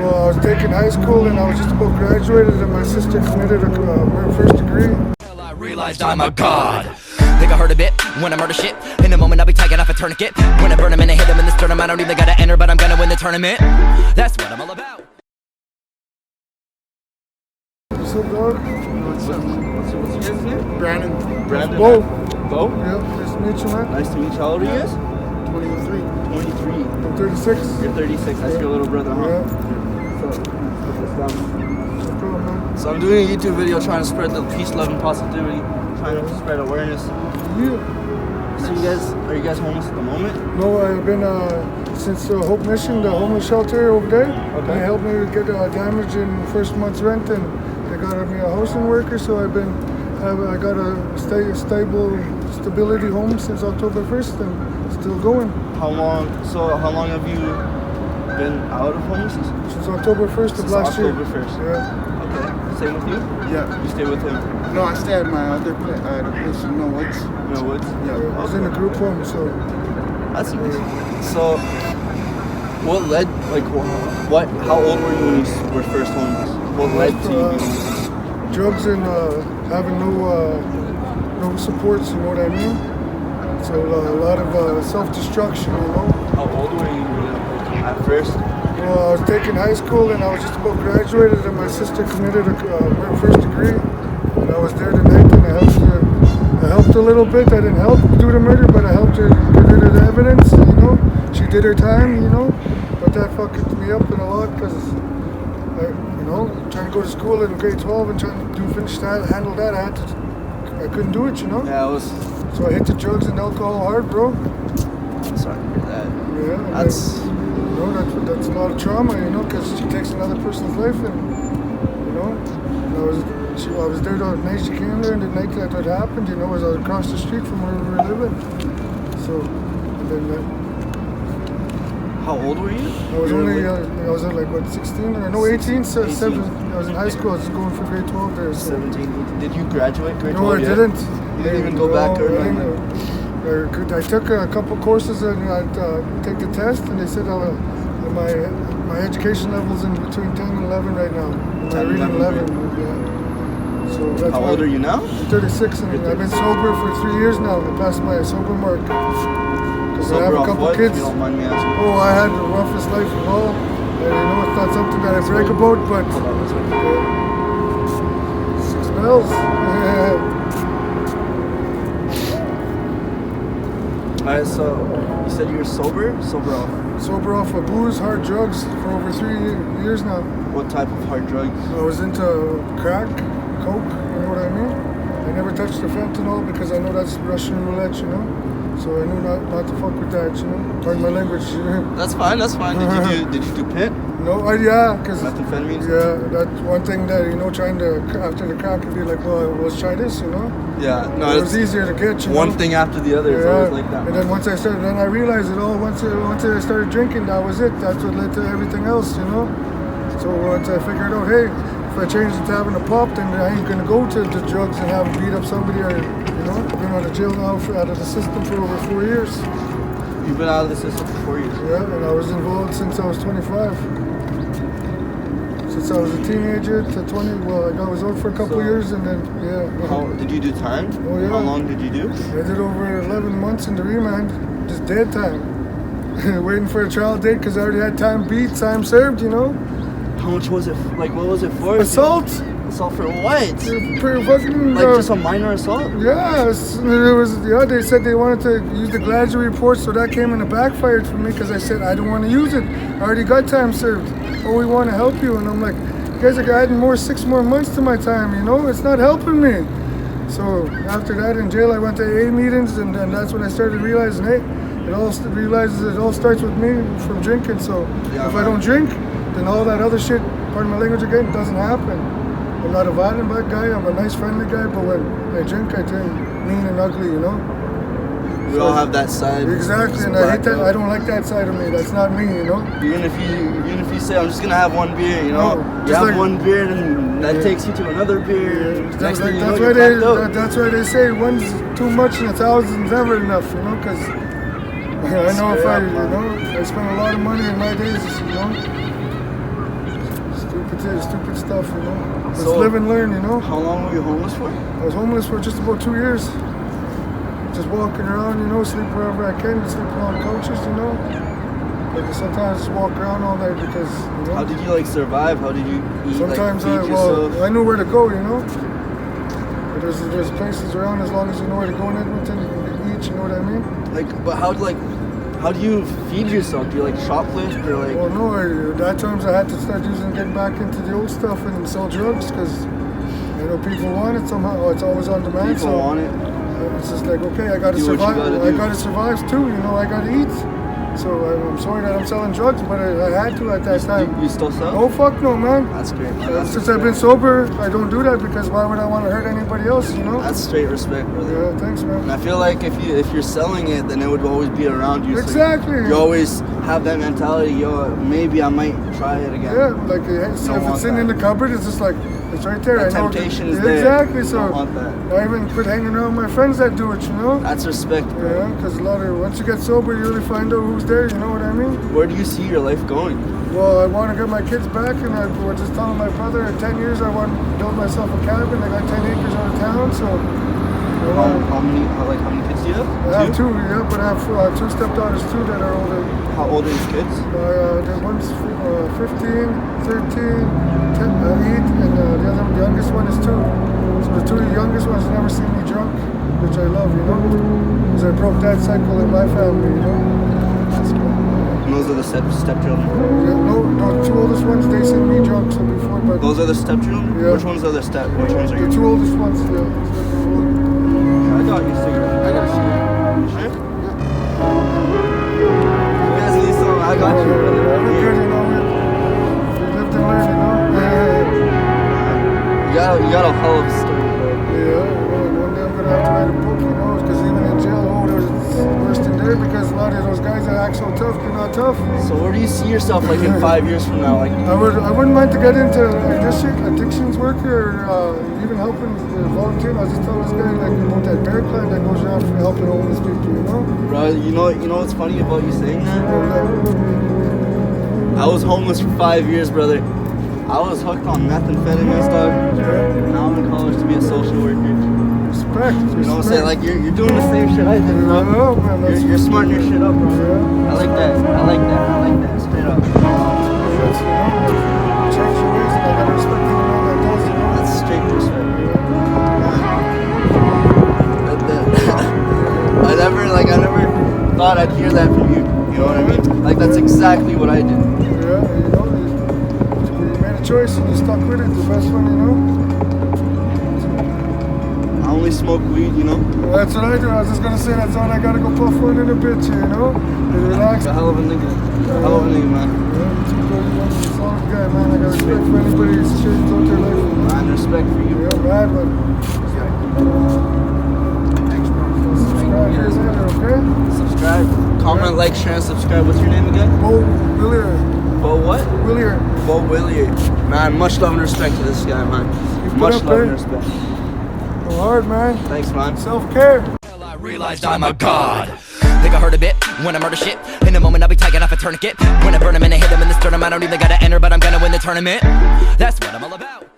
Well, I was taking high school and I was just about graduated and my sister committed her first degree. I realized I'm a god. Think I heard a bit when I murder shit. In a moment I'll be taking off a tourniquet. When I burn him and I hit him in the sternum, I don't even gotta enter, but I'm gonna win the tournament. That's what I'm all about. What's up, dog? What's your guys' name? Brandon. Brandon. Bo. Bo? Yeah, nice to meet you, man. Nice to meet you. How old are you guys? 23. 23. I'm 36. You're 36. That's your little brother, huh? Yeah. So, let's put this down. No problem, man. So I'm doing a YouTube video trying to spread the peace, love, and positivity. Trying to spread awareness. Yeah. So are you guys homeless at the moment? No, I've been since Hope Mission, the homeless shelter over there. Okay. They helped me get damage in first month's rent, and they got me a housing worker. So I got a stability home since October 1st, and still going. How long have you been out of homelessness? Since October 1st of last year. October 1st. Yeah. Okay. Same with you? Yeah. You stay with him? No, I stay at my other place, in the woods. In the woods? Yeah. I was in a group home, so That's nice. So, what led, how old were you when you were first homeless? What led to you being homeless? drugs and having no supports, you know what I mean? So a lot of self-destruction, you know? How old were you at first? Well, I was taking high school and I was just about graduated and my sister committed her first degree. And I was there the night and I helped a little bit. I didn't help do the murder, but I helped her get rid of the evidence, you know? She did her time, you know? But that fucked me up in a lot because, trying to go to school in grade 12 and trying to handle that, I couldn't do it, you know? Yeah, So I hit the drugs and alcohol hard, bro. I'm sorry to hear that. Yeah. That's, That's a lot of trauma, you know, because she takes another person's life, and you know, I was there the night she came there, and the night that happened, you know, was across the street from where we were living. So, and then how old were you? I was only, I was like what 16 or no 18, so 18. 7. I was in high school. I was going for grade 12 there. So. 17. Did you graduate grade 12 No, I yet? didn't. You didn't even go back or nothing. I took a couple courses and I'd take the test, and they said my education level's in between 10 and 11 right now. And I read 11. Yeah. So that's How old are you now? I'm 36, and I've been sober for 3 years now. I passed my sober mark. Because I have a couple kids. If you don't mind me asking. Oh, I had the roughest life of all. And you know, it's not something that I brag about, but Hold on one second. 6 bells. Yeah. Alright, so you said you were sober? Sober off. Sober off of booze, hard drugs for over 3 years now. What type of hard drugs? I was into crack, coke, you know what I mean? I never touched the fentanyl because I know that's Russian roulette, you know? So I knew not to fuck with that, you know? Pardon my language. That's fine. Did you do pit? No, yeah, because... Methamphetamines? Yeah, that's one thing that, you know, trying to, after the crack, you'd be like, well, let's try this, you know? Yeah, no, It was easier to get, you know? one thing after the other. It's always like that. And then once I realized it all, once I started drinking, that was it. That's what led to everything else, you know? So once I figured out, hey, if I change it to having a pop, then I ain't gonna go to the drugs and have beat up somebody or, you know? I've been out of jail now, out of the system for over 4 years. You've been out of the system for 4 years? Yeah, and I was involved since I was 25. Since I was a teenager to 20, well, I was out for a couple years and then, yeah. How did you do time? Oh, yeah. How long did you do? I did over 11 months in the remand, just dead time. Waiting for a trial date because I already had time beat, time served, you know? How much was it? Like, what was it for? Assault! Assault for what? For fucking... Like, just a minor assault? Yes, they said they wanted to use the Gladys report, so that came in and backfired for me because I said I don't want to use it. I already got time served. Oh, we want to help you. And I'm like, you guys are adding 6 more months to my time, you know? It's not helping me. So after that in jail, I went to AA meetings, and that's when I started realizing, hey, it all starts with me from drinking. So if I don't drink, then all that other shit, pardon my language again, doesn't happen. I'm not a violent bad guy, I'm a nice friendly guy, but when I drink, I turn mean and ugly, you know? We all have that side. Exactly, and I hate that. I don't like that side of me. That's not me, you know? Even if you say, I'm just gonna have one beer, you know? No, you have like, one beer, and that takes you to another beer. Yeah, Next thing you know, that's you're why packed out. that's why they say one's too much and 1,000's never enough, you know? Because I know if I spend a lot of money in my days, you know? Stupid stuff, you know. Just So- live and learn, you know. How long were you homeless for? I was homeless for just about 2 years. Just walking around, you know, sleep wherever I can, sleeping on couches, you know. Like sometimes just walk around all night because, you know. How did you like survive? How did you eat? Sometimes like, feed yourself? I knew where to go, you know. But there's places around as long as you know where to go in Edmonton, you can eat, you know what I mean? But how do you feed yourself? Do you like shoplift or like? Well, no, at times I had to start getting back into the old stuff and sell drugs because, you know, people want it somehow. It's always on demand. People want it. It's just like, okay, I gotta Do what you survive. gotta I do. gotta survive too, you know, I gotta eat. So I'm sorry that I'm selling drugs, but I had to at that time. You still sell? Oh, fuck no, man. That's great. Man. That's Since I've been sober, I don't do that because why would I want to hurt anybody else, you know? That's straight respect, brother. Yeah, thanks, And man. I feel like if you're selling it, then it would always be around you. So Exactly. you always have that mentality. Yo, maybe I might try it again. Yeah, like if Don't want it's sitting in the that. cupboard, it's just like, it's right there. The I know temptation is yeah, there. Exactly, You so don't want that. I even quit hanging around with my friends that do it, you know? That's respect, bro. Yeah, because once you get sober, you really find out who's there, you know what I mean? Where do you see your life going? Well, I want to get my kids back, and I was just telling my brother in 10 years I want to build myself a cabin. I got 10 acres out of town, so I want How many kids do you have? I have two, yeah, but I have two stepdaughters too that are older. How old are these kids? One's 15, 13, 10, 8, and the youngest one is 2. So the two youngest ones never see me drunk, which I love, you know, because I broke that cycle in my family, you know. That's good. And those are the stepchildren. Yeah, no, the two oldest ones, they see me drunk, so before, but Those are the stepchildren? Yeah. Which ones are the Which ones are the your two oldest ones, yeah. I got your cigarette. I got a cigarette. Sure? You guys need some. I got you, brother. We're good, you know, we lived and learned, you know. You got a hell of a story, bro. Yeah, one day I'm gonna have to write a book, you know, because even in jail, there's worse than there because a lot of those guys that act so tough, they're not tough. So where do you see yourself like in 5 years from now? Like, I wouldn't mind to get into addictions work or even helping volunteering. I was just telling this guy like about that bear clan that goes around for helping homeless people, you know. bro, you know what's funny about you saying that? Yeah. I was homeless for 5 years, brother. I was hooked on methamphetamines, dog. Now I'm in college to be a social worker. Respect. You know what I'm saying? Like you're doing the same shit I did, bro. Yeah, man, that's You're smarting your shit up, bro. Yeah. I like that. I like that. I like that. Straight up. That's, you know, change your ways, and I gotta respect the man that does, you know. That's straight respect. I never thought I'd hear that from you. You know what I mean? Like that's exactly what I did. Yeah, you know, you made a choice and you stuck with it. The best one, you know. I only smoke weed, you know. Well, that's what I do. I was just gonna say that's all. I gotta go puff one in a bit, you know. And relax. A hell of a nigga. A hell of a nigga, man. Yeah, too good. You're a solid guy, man. I got respect for anybody who's changed out their life. Man, respect for you. Yeah, man, but subscribe here later, okay? Subscribe. Comment, like, share, and subscribe. What's your name again? Bo Willier. Bo what? Willier. Bo Willier. Man, much love and respect to this guy, man. You put Much up, love eh? and respect. Go hard, man. Thanks, man. Self-care. I realized I'm a god. Think I heard a bit when I murder shit. In a moment I'll be taking off a tourniquet. When I burn him and I hit him in the sternum, I don't even gotta enter, but I'm gonna win the tournament. That's what I'm all about.